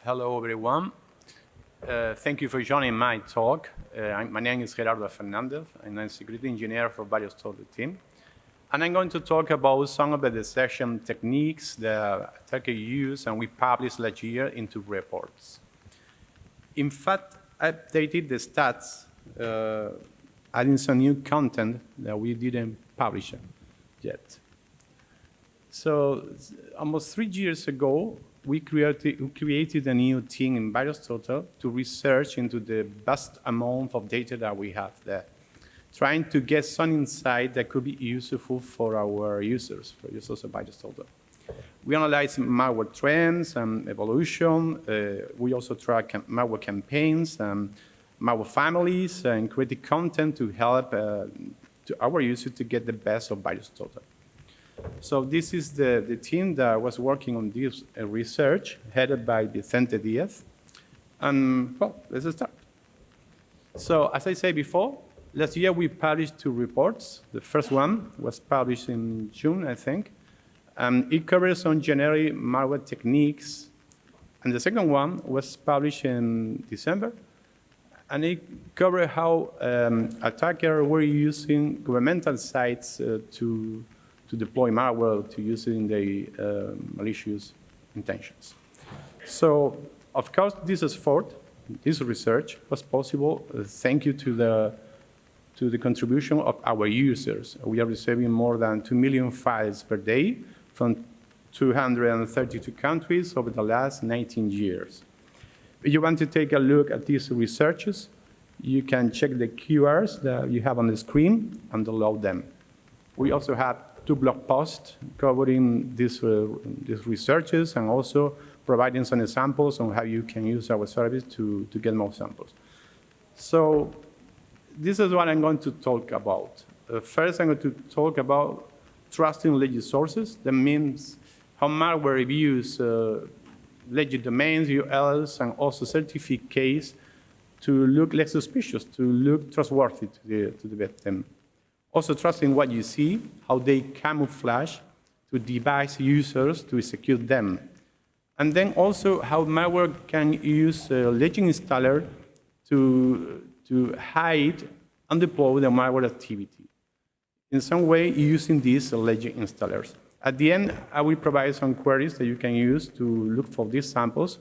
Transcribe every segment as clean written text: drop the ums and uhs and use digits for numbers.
Hello, everyone. Thank you for joining my talk. My name is Gerardo Fernandez, and I'm a security engineer for Webshells team. And I'm going to talk about some of the detection techniques that attackers use and we published last year into reports. In fact, I updated the stats, adding some new content that we didn't publish yet. So almost 3 years ago, we created a new team in Webshells to research into the vast amount of data that we have there, trying to get some insight that could be useful for our users, for users of Webshells. We analyze malware trends and evolution. We also track malware campaigns, malware families, and create content to help to our users to get the best of Webshells. So this is the team that was working on this research, headed by Vicente Diaz. And, well, let's start. So as I said before, last year we published 2 reports. The first one was published in June, I think. It covers some generic malware techniques. And the second one was published in December. And it covered how attackers were using governmental sites to deploy malware to use it in their malicious intentions. So, of course, this effort, this research was possible thanks to the contribution of our users. We are receiving more than 2 million files per day from 232 countries over the last 19 years. If you want to take a look at these researches, you can check the QRs that you have on the screen and download them. We also have 2 blog posts covering these researches and also providing some examples on how you can use our service to get more samples. So this is what I'm going to talk about. First, I'm going to talk about trusting legit sources. That means how malware reviews legit domains, URLs, and also certificates to look less suspicious, to look trustworthy to the victim. Also trusting what you see, how they camouflage to device users to execute them. And then also how malware can use a legend installer to hide and deploy the malware activity. In some way, using these legend installers. At the end, I will provide some queries that you can use to look for these samples,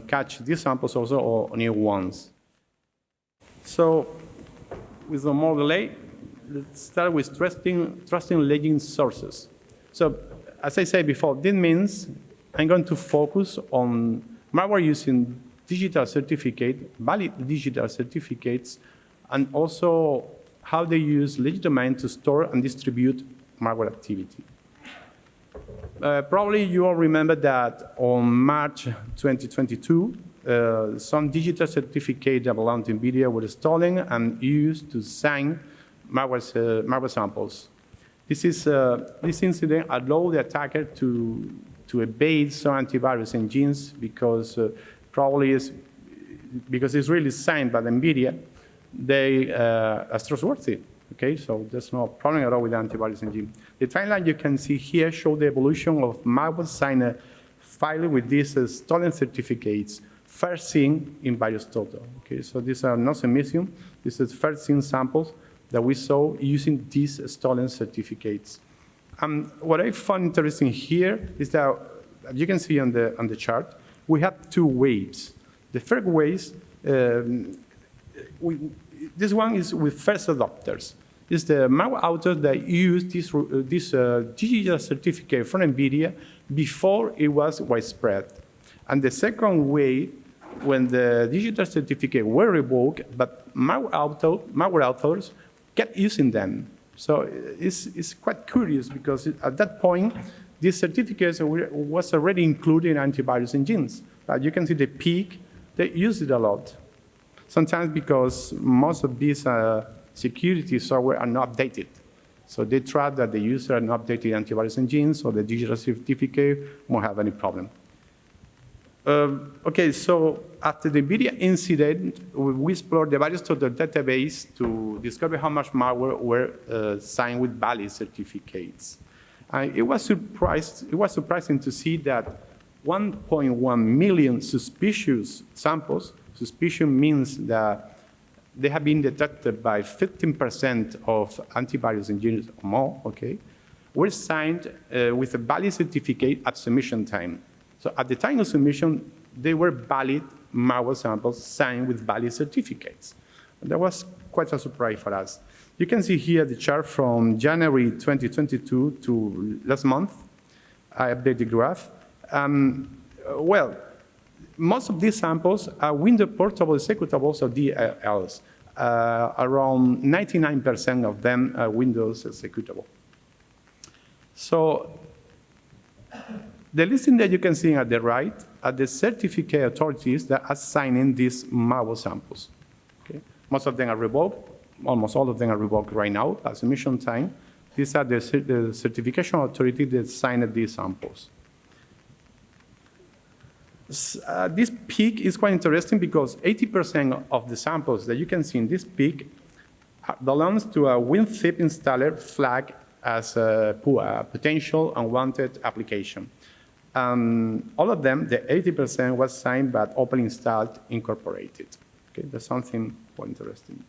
catch these samples also or new ones. So, with no more delay, let's start with trusting legend sources. So, as I said before, this means I'm going to focus on malware using digital certificate, valid digital certificates, and also how they use legit domain to store and distribute malware activity. Probably you all remember that on March 2022, some digital certificates that belonged to NVIDIA were stolen and used to sign malware samples. This incident allowed the attacker to evade some antivirus engines because because it's really signed by NVIDIA, they are trustworthy. Okay, so there's no problem at all with the antivirus engine. The timeline you can see here shows the evolution of malware signer file with these stolen certificates first seen in Webshells. Okay, so these are not submission. This is first seen samples that we saw using these stolen certificates. What I found interesting here is that, as you can see on the chart, we have 2 waves. The first wave, this one is with first adopters. It's the malware authors that use this digital certificate from NVIDIA before it was widespread. And the second way, when the digital certificate were revoked, but malware authors kept using them. So it's quite curious because at that point, these certificates was already included in antivirus engines. You can see the peak, they use it a lot. Sometimes because most of these security software are not updated. So they trust that the user are not updated antivirus engines, or the digital certificate won't have any problem. Okay, so after the NVIDIA incident, we explored the Webshells database to discover how much malware were signed with valid certificates. It was surprising to see that 1.1 million suspicious samples. Suspicion means that they have been detected by 15% of antivirus engineers or more, okay, were signed with a valid certificate at submission time. So at the time of submission, they were valid malware samples signed with valid certificates. And that was quite a surprise for us. You can see here the chart from January 2022 to last month. I updated the graph. Well, most of these samples are window portable executables or DLLs. Around 99% of them are Windows executable. So the listing that you can see at the right are the certificate authorities that are signing these malware samples. Okay? Most of them are revoked. Almost all of them are revoked right now at submission time. These are the certification authorities that signed these samples. This peak is quite interesting because 80% of the samples that you can see in this peak belongs to a WinZip installer flagged as a potential unwanted application. All of them, the 80% was signed but openly installed incorporated. Okay, that's something quite interesting.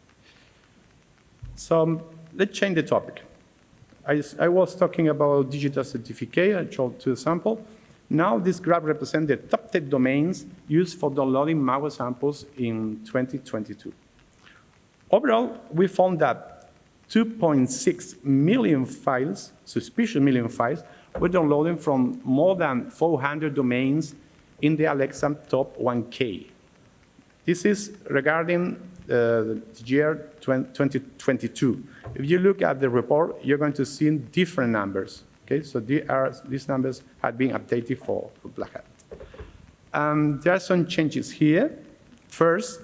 So let's change the topic. I was talking about digital certificate. I showed two samples. Now this graph represents the top 10 domains used for downloading malware samples in 2022. Overall, we found that 2.6 million files, suspicious million files, were downloaded from more than 400 domains in the Alexa top 1K. This is regarding the year 2022. If you look at the report, you're going to see different numbers. Okay, so these numbers have been updated for Black Hat. There are some changes here. First,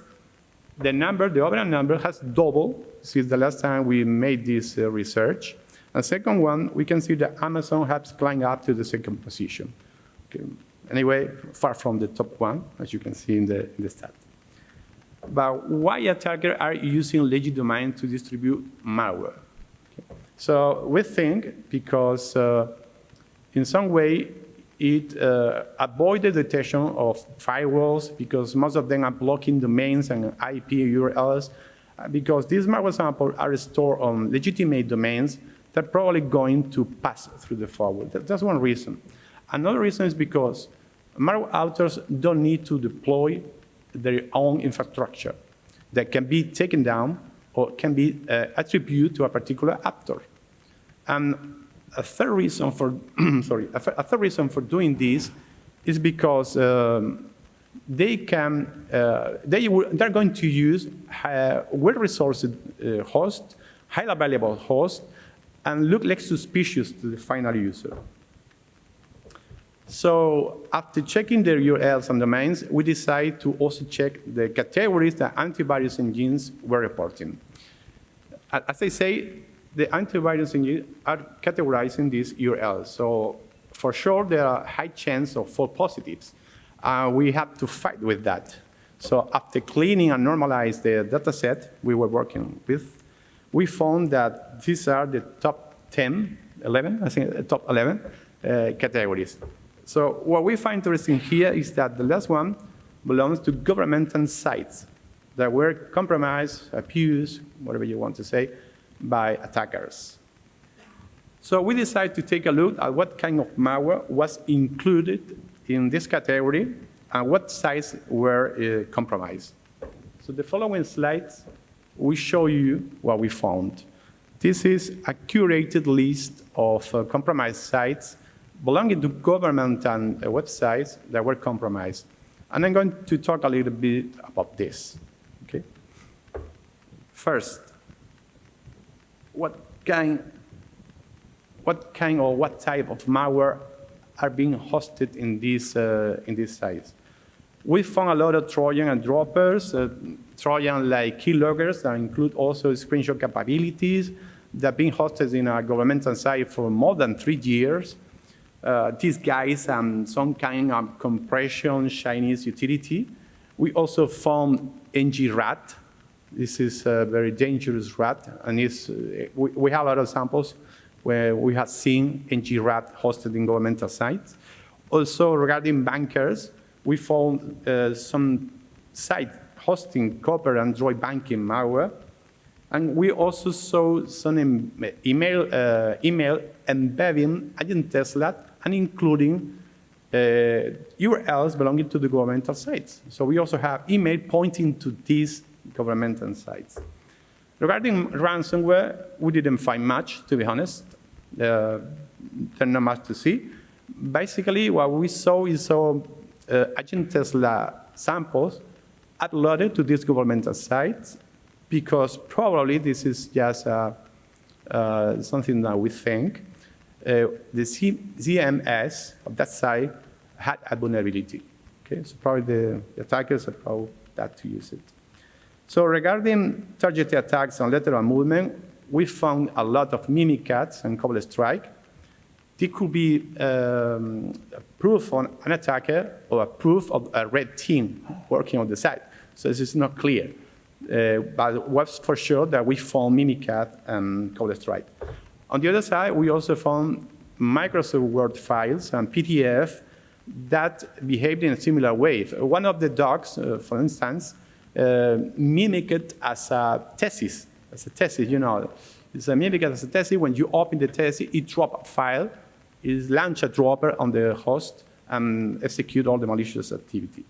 the overall number has doubled since the last time we made this research. And second one, we can see that Amazon has climbed up to the second position. Okay. Anyway, far from the top one, as you can see in the stat. But why attackers are using legit domain to distribute malware? Okay. So we think because in some way it avoids the detection of firewalls because most of them are blocking domains and IP URLs because these malware samples are stored on legitimate domains that are probably going to pass through the firewall. That's one reason. Another reason is because malware authors don't need to deploy their own infrastructure that can be taken down or can be attributed to a particular actor. And a third reason for doing this is because they're going to use well-resourced host, highly available host, and look like suspicious to the final user. So after checking their URLs and domains, we decided to also check the categories that antivirus engines were reporting. As I say, the antivirus engines are categorizing these URLs. So for sure, there are high chance of false positives. We have to fight with that. So after cleaning and normalize the data set we were working with, we found that these are the top 10, 11, I think top 11 categories. So what we find interesting here is that the last one belongs to governmental sites that were compromised, abused, whatever you want to say, by attackers. So we decided to take a look at what kind of malware was included in this category and what sites were compromised. So the following slides, we show you what we found. This is a curated list of compromised sites belonging to government and websites that were compromised. And I'm going to talk a little bit about this. Okay? First, what kind or what type of malware are being hosted in these sites? We found a lot of Trojan and droppers, Trojan like keyloggers that include also screenshot capabilities that have been hosted in a governmental site for more than 3 years. These guys some kind of compression Chinese utility. We also found ngRat. This is a very dangerous rat, and we have a lot of samples where we have seen ngRat hosted in governmental sites. Also, regarding bankers, we found some site hosting copper Android banking malware. And we also saw some email embedding agent testlet and including URLs belonging to the governmental sites. So we also have email pointing to these governmental sites. Regarding ransomware, we didn't find much, to be honest. There's not much to see. Basically, what we saw is agent testlet samples uploaded to these governmental sites, because probably this is just something that we think the CMS of that site had a vulnerability. Okay, so probably the attackers allowed that to use it. So regarding targeted attacks on lateral movement, we found a lot of mimikatz and cobble strike. They could be proof on an attacker or a proof of a red team working on the site. So this is not clear. But it was for sure that we found Mimikat and CodeStrike. On the other side, we also found Microsoft Word files and PDF that behaved in a similar way. One of the docs, for instance, mimicked as a thesis. You know. It's a mimicked as a thesis. When you open the thesis, it drops a file, it launches a dropper on the host, and execute all the malicious activity.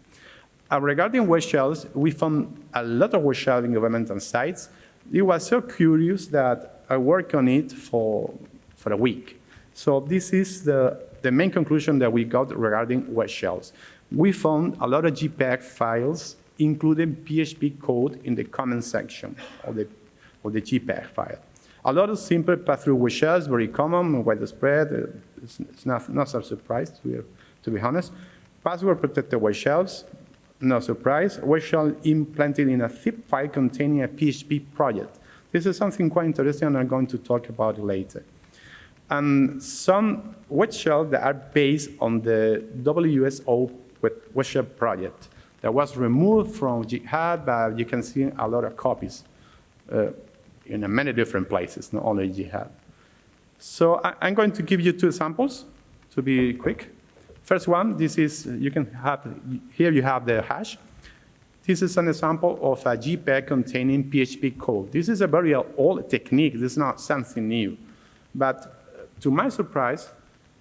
Regarding Webshells, we found a lot of Webshells in governmental sites. It was so curious that I worked on it for a week. So this is the main conclusion that we got regarding Webshells. We found a lot of JPEG files, including PHP code in the comment section of the JPEG file. A lot of simple pass-through Webshells, very common, widespread. It's not a surprise, to be honest. Password-protected Webshells. No surprise, Webshell implanted in a zip file containing a PHP project. This is something quite interesting, and I'm going to talk about it later. And some Webshells that are based on the WSO Webshell project that was removed from GitHub, but you can see a lot of copies in many different places, not only GitHub. So I'm going to give you two examples to be quick. First one, this is, here you have the hash. This is an example of a JPEG containing PHP code. This is a very old technique. This is not something new. But to my surprise,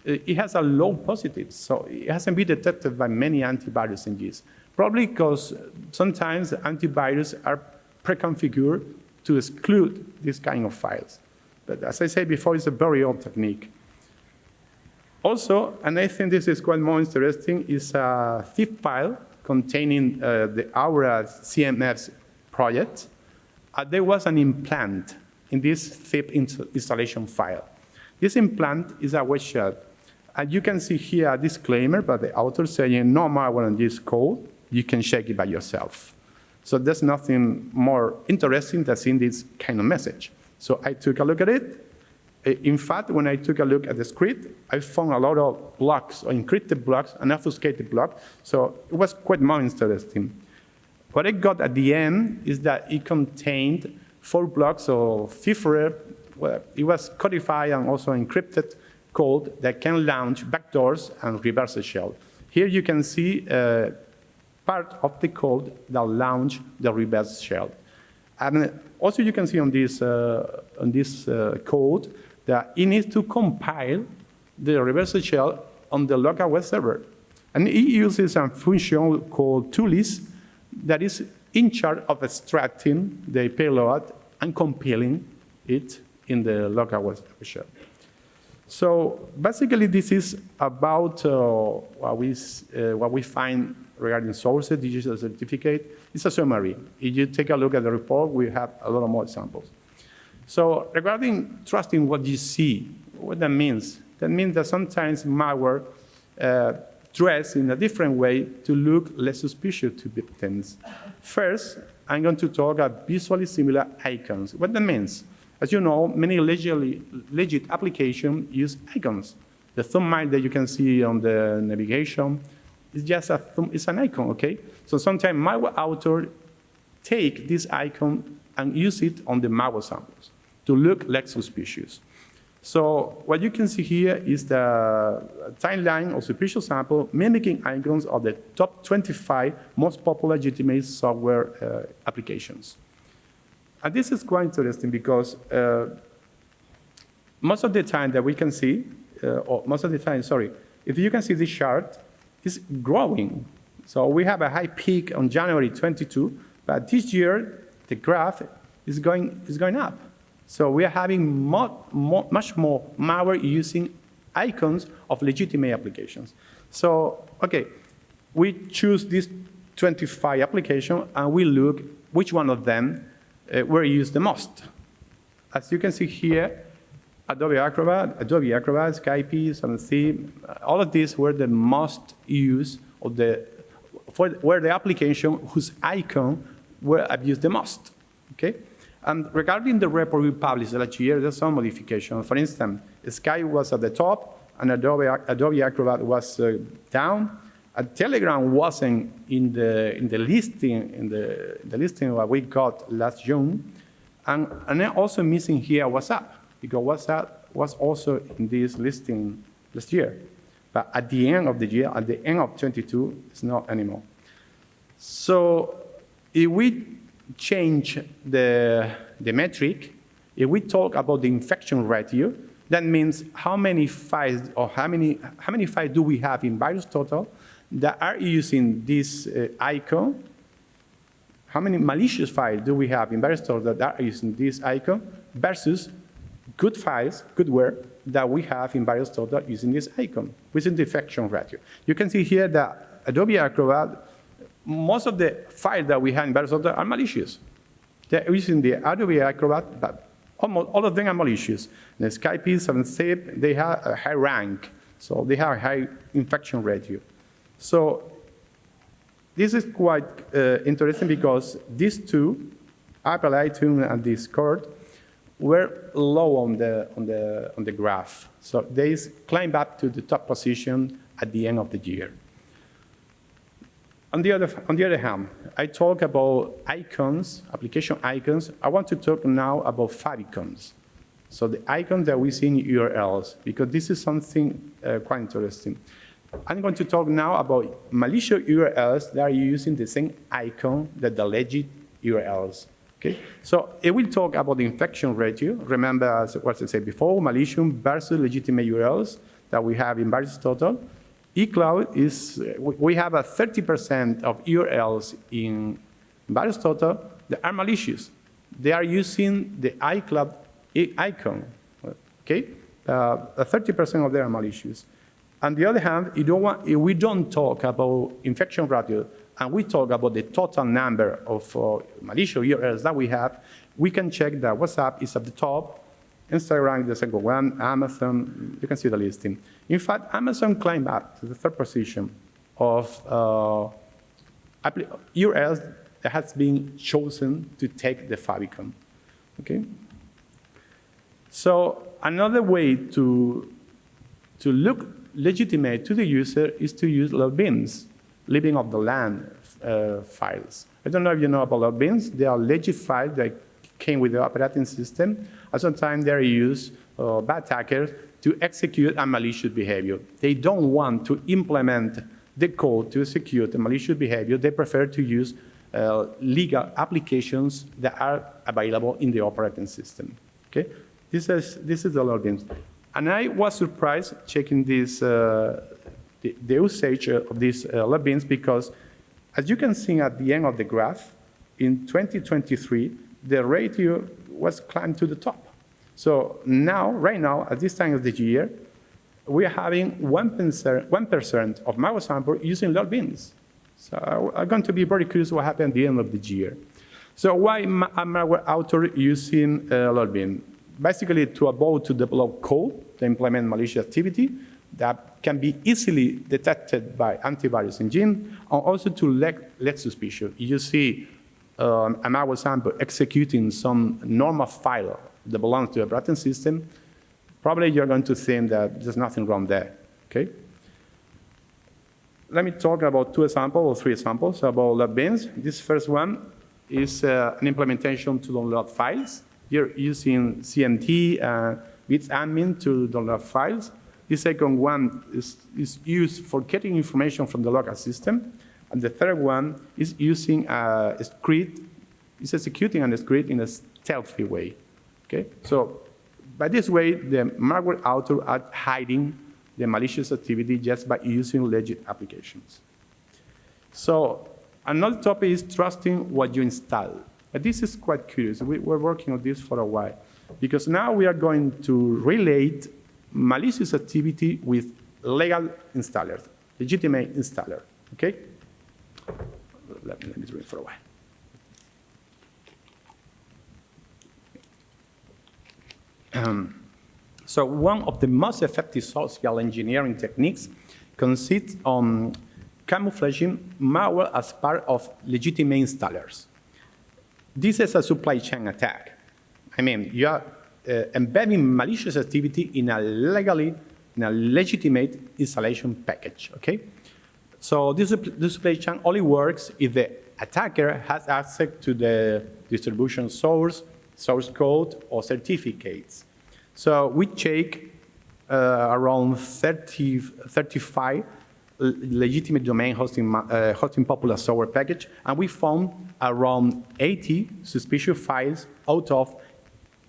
it has a low positive. So it hasn't been detected by many antivirus engines. Probably because sometimes antivirus are pre-configured to exclude this kind of files. But as I said before, it's a very old technique. Also, and I think this is quite more interesting, is a zip file containing our CMS project. There was an implant in this zip installation file. This implant is a Webshell. And you can see here a disclaimer by the author saying no malware on this code. You can check it by yourself. So there's nothing more interesting than seeing this kind of message. So I took a look at it. In fact, when I took a look at the script, I found a lot of blocks, or encrypted blocks, and obfuscated blocks. So it was quite more interesting. What I got at the end is that it contained 4 blocks of cipher. Well, it was codified and also encrypted code that can launch backdoors and reverse shell. Here you can see part of the code that launch the reverse shell. And also you can see on this code that it needs to compile the reverse shell on the local web server. And it uses a function called toList that is in charge of extracting the payload and compiling it in the local web shell. So basically this is about what we find regarding sources, digital certificate. It's a summary. If you take a look at the report, we have a lot more examples. So regarding trusting what you see, what that means? That means that sometimes malware dress in a different way to look less suspicious to victims. First, I'm going to talk about visually similar icons. What that means? As you know, many legit applications use icons. The thumbnail that you can see on the navigation is just it's an icon, okay? So sometimes malware author take this icon and use it on the malware samples to look less suspicious. So what you can see here is the timeline of the previous sample mimicking icons of the top 25 most popular legitimate software applications. And this is quite interesting because most of the time that we can see, or most of the time, sorry, if you can see this chart, it's growing. So we have a high peak on January 22, but this year the graph is going up. So we are having much more malware using icons of legitimate applications. So, okay, we choose these 25 applications and we look which one of them were used the most. As you can see here, Adobe Acrobat, Skype, 7C, all of these were the most used of were the application whose icon were abused the most. Okay? And regarding the report we published last year, there's some modification. For instance, Skype was at the top, and Adobe Acrobat was down. And Telegram wasn't in the listing that we got last June, and then also missing here WhatsApp, because WhatsApp was also in this listing last year. But at the end of the year, at the end of 22, it's not anymore. So if we change the metric, if we talk about the infection ratio, that means how many files or how many files do we have in VirusTotal that are using this icon? How many malicious files do we have in VirusTotal that are using this icon versus good files, goodware, that we have in VirusTotal using this icon, which is the infection ratio. You can see here that Adobe Acrobat, most of the files that we have in VirusTotal are malicious. They're using the Adobe Acrobat, but almost all of them are malicious. The Skype, 7zip, they have a high rank, so they have a high infection ratio. So this is quite interesting because these two, Apple iTunes and Discord, were low on the graph. So they climbed up to the top position at the end of the year. On the other hand, I talk about icons, application icons. I want to talk now about favicons. So the icons that we see in URLs, because this is something quite interesting. I'm going to talk now about malicious URLs that are using the same icon that the legit URLs. Okay? So it will talk about the infection ratio. Remember, as what I said before, malicious versus legitimate URLs that we have in VirusTotal. eCloud is, we have a 30% of URLs in VirusTotal that are malicious. They are using the iCloud icon, okay? 30% of them are malicious. On the other hand, if we don't talk about infection ratio, and we talk about the total number of malicious URLs that we have, we can check that WhatsApp is at the top, Instagram is the second one, Amazon, you can see the listing. In fact, Amazon climbed up to the third position of URLs that has been chosen to take the favicon, okay? So another way to look legitimate to the user is to use load bins, living off the land files. I don't know if you know about load bins. They are legit files that came with the operating system, and sometimes they're used by attackers to execute a malicious behavior. They don't want to implement the code to execute the malicious behavior. They prefer to use legal applications that are available in the operating system. Okay, this is the load bins. And I was surprised checking this, the usage of these load bins, because as you can see at the end of the graph, in 2023, the ratio was climbed to the top. So now, right now, at this time of the year, we are having 1% of malware sample using load bins. So I'm going to be very curious what happened at the end of the year. So why a malware author using load bin? Basically, to avoid to develop code to implement malicious activity that can be easily detected by antivirus engine, and also to let suspicion. You see a malware sample executing some normal file that belongs to a operating system, probably you're going to think that there's nothing wrong there, okay? Let me talk about 2 examples or 3 examples about load bins. This first one is an implementation to download files. You're using CMD, bits admin to download files. The second one is used for getting information from the local system. And the third one is using a script, is executing a script in a stealthy way. Okay? So by this way, the malware author are hiding the malicious activity just by using legit applications. So another topic is trusting what you install. But this is quite curious. We're working on this for a while, because now we are going to relate malicious activity with legal installers, legitimate installer. Okay? Let me do it for a while. So one of the most effective social engineering techniques consists on camouflaging malware as part of legitimate installers. This is a supply chain attack. I mean, you are embedding malicious activity in a legitimate installation package, okay? So this supply chain only works if the attacker has access to the distribution source code, or certificates. So we check around 35 legitimate domain hosting popular software package, and we found around 80 suspicious files out of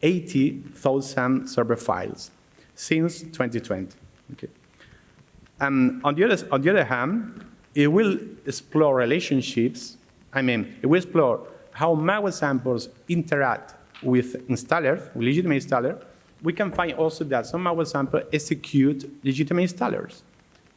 80,000 server files since 2020. Okay. And on the other hand, it will explore relationships. I mean, it will explore how malware samples interact with installers, with legitimate installers. We can find also that some malware samples execute legitimate installers.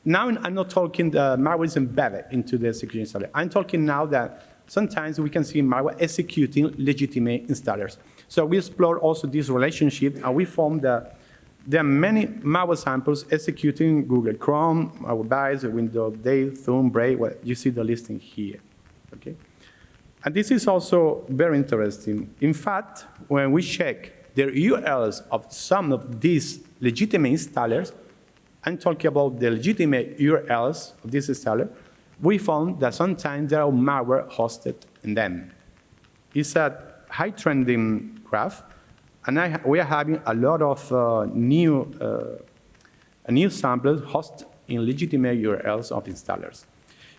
Now I'm not talking the malware is embedded into the security installer. I'm talking now that sometimes we can see malware executing legitimate installers. So we explore also this relationship, and we found that there are many malware samples executing Google Chrome, Malwarebytes, Windows 8, Zoom, Brave. Well, you see the listing here. Okay? And this is also very interesting. In fact, when we check the URLs of some of these legitimate installers, I'm talking about the legitimate URLs of this installer, we found that sometimes there are malware hosted in them. It's a high trending graph, and we are having a lot of new samples hosted in legitimate URLs of installers.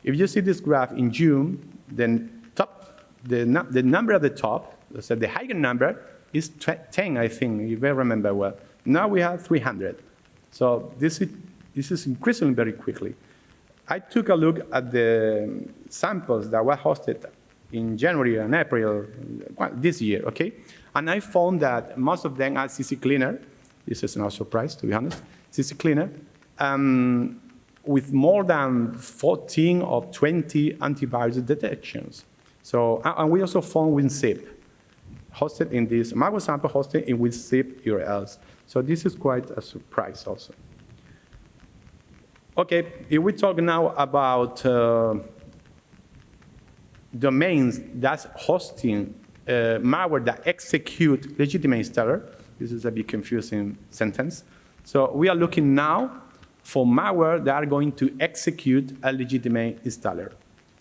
If you see this graph in June, then the number at the top, so the higher number is 10, I think, if I remember well. Now we have 300. So this is increasing very quickly. I took a look at the samples that were hosted in January and April this year, okay? And I found that most of them are CC Cleaner. This is no surprise, to be honest. CC Cleaner, with more than 14 or 20 antivirus detections. So, and we also found WinZip hosted in this, malware sample hosted in WinZip URLs. So this is quite a surprise also. Okay, if we talk now about domains that's hosting malware that execute legitimate installer, this is a bit confusing sentence. So we are looking now for malware that are going to execute a legitimate installer.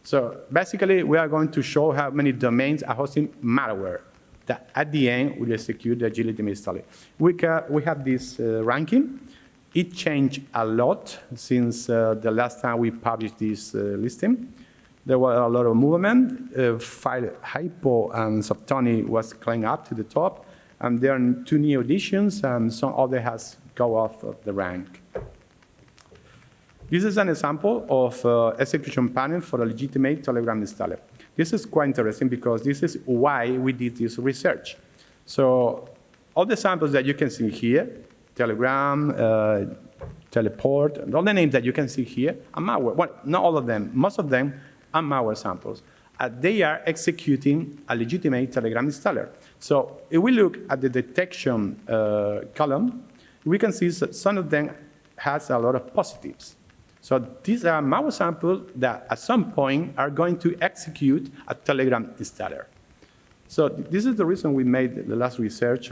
So basically, we are going to show how many domains are hosting malware that at the end will execute the legitimate installer. We have this ranking. It changed a lot since the last time we published this listing. There was a lot of movement. File Hypo and Subtony was climbing up to the top, and there are 2 new additions, and some other has go off of the rank. This is an example of execution panel for a legitimate Telegram installer. This is quite interesting because this is why we did this research. So all the samples that you can see here, Telegram, Teleport, and all the names that you can see here are malware. Well, not all of them. Most of them are malware samples. They are executing a legitimate Telegram installer. So if we look at the detection column, we can see that some of them has a lot of positives. So these are malware samples that at some point are going to execute a Telegram installer. So this is the reason we made the last research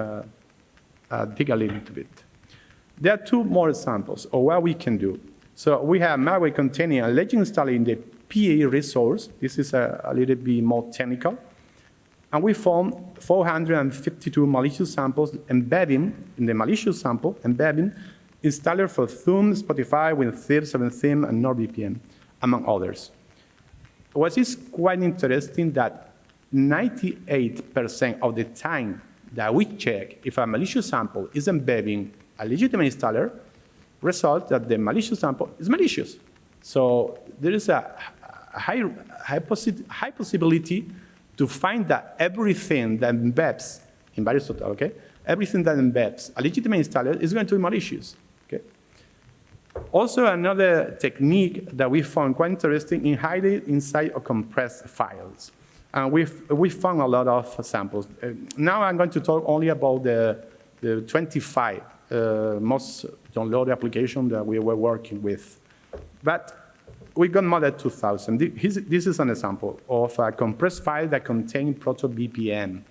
dig a little bit. There are 2 more examples of what we can do. So we have malware containing a legend installer in the PA resource. This is a little bit more technical. And we found 452 malicious samples embedding, in the malicious sample, embedding installer for Zoom, Spotify, WinTheme, 7theme, and NordVPN, among others. What is quite interesting that 98% of the time that we check if a malicious sample is embedding a legitimate installer, results that the malicious sample is malicious. So there is a high possibility to find that everything that embeds in Aristotle, okay, everything that embeds a legitimate installer is going to be malicious. Okay. Also, another technique that we found quite interesting in hiding inside of compressed files. And we found a lot of samples. Now I'm going to talk only about the 25 most downloaded application that we were working with. But we got more than 2,000. This is an example of a compressed file that contains proto-BPM.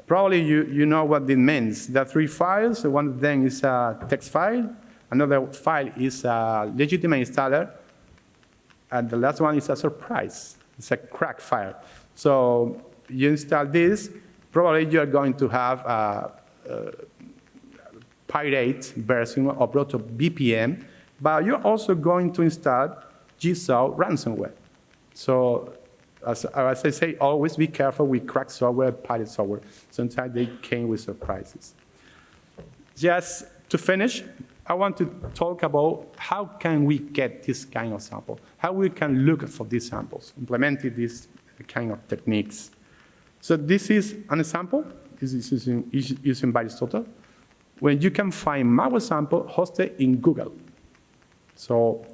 Probably you know what it means. There are 3 files. One of them is a text file. Another file is a legitimate installer. And the last one is a surprise. It's a crack file. So you install this. Probably you're going to have a pirate version of proto-BPM. But you're also going to install GSO ransomware. So as I say, always be careful with cracked software, pirate software. Sometimes they came with surprises. Just to finish, I want to talk about how can we get this kind of sample, how we can look for these samples, implementing these kind of techniques. So this is an example. This is using Aristotle, when you can find malware sample hosted in Google. So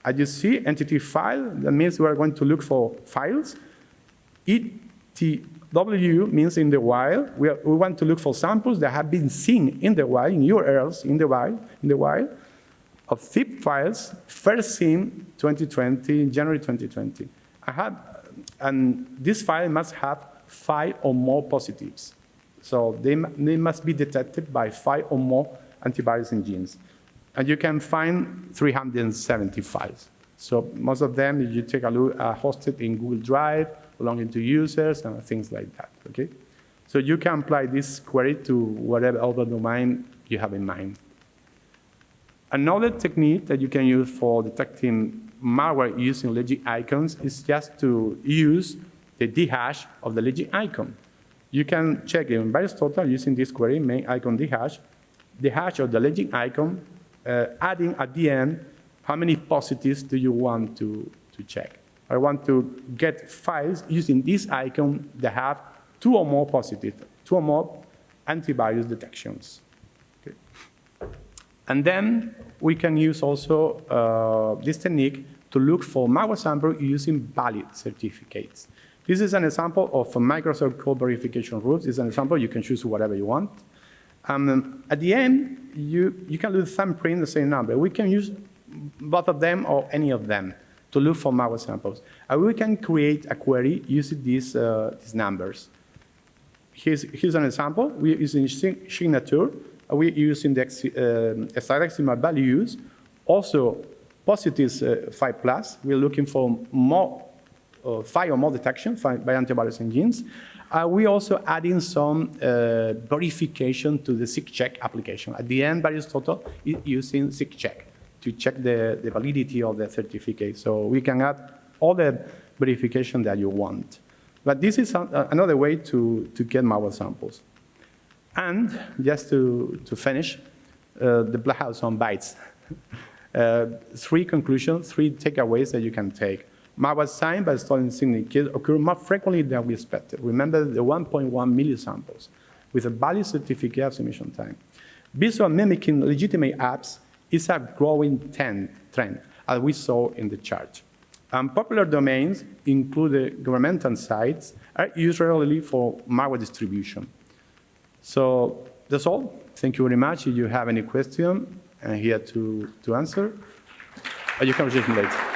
as you see, entity file, that means we are going to look for files. ETW means in the wild. We want to look for samples that have been seen in the wild, in URLs in the wild, of zip files first seen 2020, January 2020. And this file must have 5 or more positives. So they must be detected by 5 or more antivirus engines. And you can find 370 files. So most of them, if you take a look, are hosted in Google Drive, belonging to users, and things like that, okay? So you can apply this query to whatever other domain you have in mind. Another technique that you can use for detecting malware using legit icons is just to use the dhash of the legit icon. You can check in Aristotle using this query, main icon dhash, the hash of the legit icon, adding at the end, how many positives do you want to check? I want to get files using this icon that have 2 or more positives, 2 or more antivirus detections. Okay. And then we can use also this technique to look for malware sample using valid certificates. This is an example of a Microsoft code verification rules. It's an example. You can choose whatever you want. At the end, you can do the thumbprint, the same number. We can use both of them or any of them to look for malware samples. And we can create a query using these numbers. Here's an example. We're using signature. We're using the hexadecimal values. Also, positives 5+. We're looking for more 5 or more detection by antivirus engines. We also adding some verification to the SigCheck application. At the end, Aristotle is using SigCheck to check the validity of the certificate. So we can add all the verification that you want. But this is another way to get malware samples. And just to finish, the Black House on bytes. 3 conclusions, 3 takeaways that you can take. Malware signed by stolen signatures occur more frequently than we expected. Remember the 1.1 millisamples with a valid certificate of submission time. Visual mimicking legitimate apps is a growing trend, as we saw in the chart. Popular domains, include governmental sites, are used regularly for malware distribution. So that's all. Thank you very much. If you have any question, I'm here to answer. Or you can reach me later.